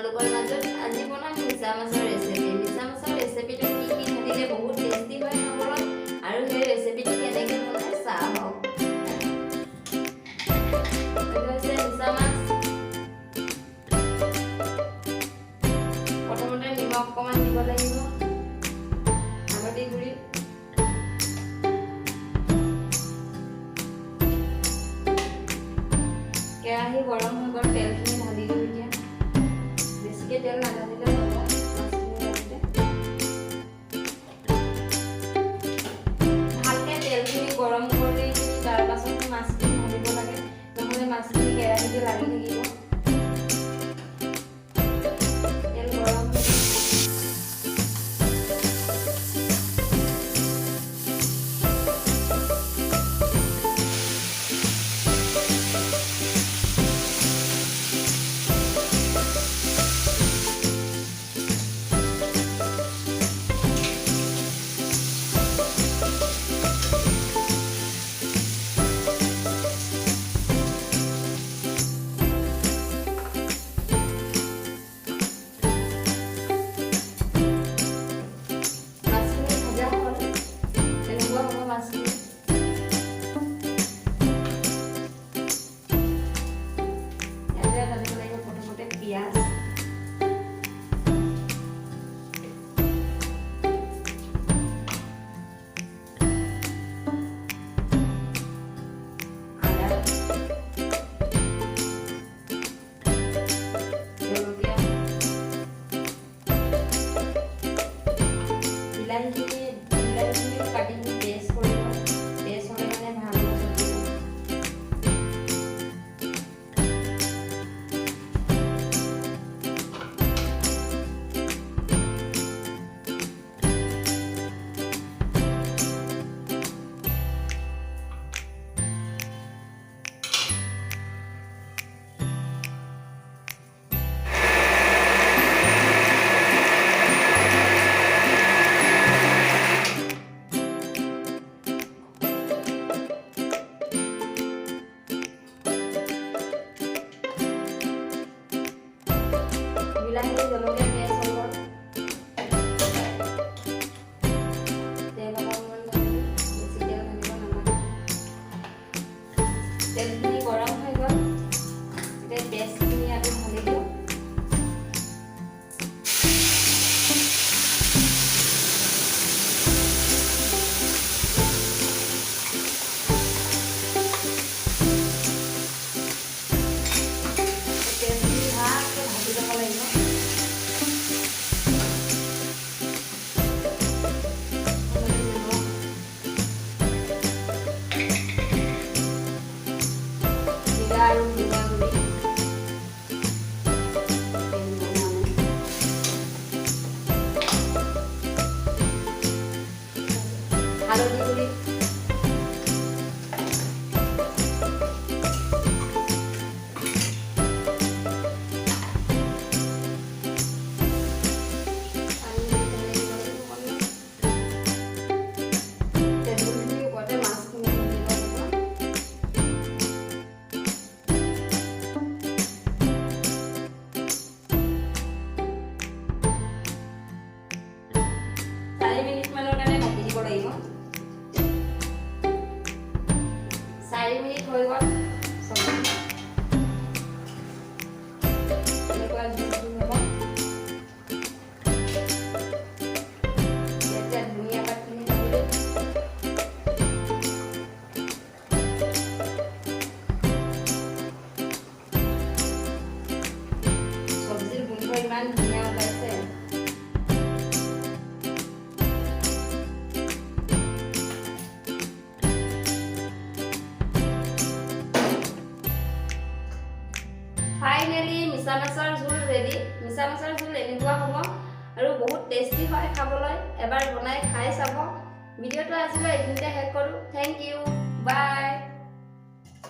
তোমালোকৰ মাজত আজি বনাম মিছা মাছৰ ৰেচিপি। মিছা মাছৰ ৰেচিপিটো কি কি থাকিলে বহুত টেষ্টি হয় খাবলৈ আৰু সেই ৰেচিপিটো কেনেকৈ বনাই চাওক। এইটো হৈছে মিছা মাছ। প্ৰথমতে নিমখ অকণমান দিব লাগিব, হালধি গুড়ি, কেৰাহী গৰম হৈ গ'ল, তেলখিনি ঢালি দিওঁ এতিয়া। বেছিকৈ তেল নাঢালিলেও হ'ব মাছখিনি ভালকৈ তেলখিনি গৰম কৰি তাৰ পাছত মাছখিনি ঢালিব লাগে, নহ'লে মাছখিনি কেৰাহীতে লাগি থাকিব। তেল গৰম পিঁয়াজ, আদা, জলকীয়া, বিলাহীখিনি কাটি পেষ্ট কৰিব। পেষ্ট হ'লে মানে ভাল হ'ব চব্জিটো। বিলাহী জলকীয়া পেষ্ট হৈ গ'ল, তেল অকণমান ঢালি, বেছি তেল ঢালিব নালাগে। তেলখিনি গৰম হৈ গ'ল, এতিয়া পেষ্টখিনি আকৌ ঢালি দিওঁ। পেষ্টখিনি ভালকৈ ভাজি ল'ব লাগিব। আৰু জিৰা গুড়ি, হালধি গুড়ি, তেলখিনি ওপৰতে মাছখিনি দিব লাগিব। মিনিটমানৰ কাৰণে ঢাকি দিব লাগিব। 4 মিনিট হৈ গ'ল চব্জি। এনেকুৱা জুচি হ'ব। এতিয়া ধনিয়া পাতখিনি ঢালি দিওঁ। চব্জিৰ গোন্ধ ইমান ধুনীয়া ওলাইছে। ফাইনেলি মিছা মাছৰ জোল ৰেডি। মিছা মাছৰ জোল এনেকুৱা হ'ব আৰু বহুত টেষ্টি হয় খাবলৈ। এবাৰ বনাই খাই চাব। ভিডিঅ'টো আজিলৈ এইখিনিতে শেষ কৰোঁ। থেংক ইউ, বাই।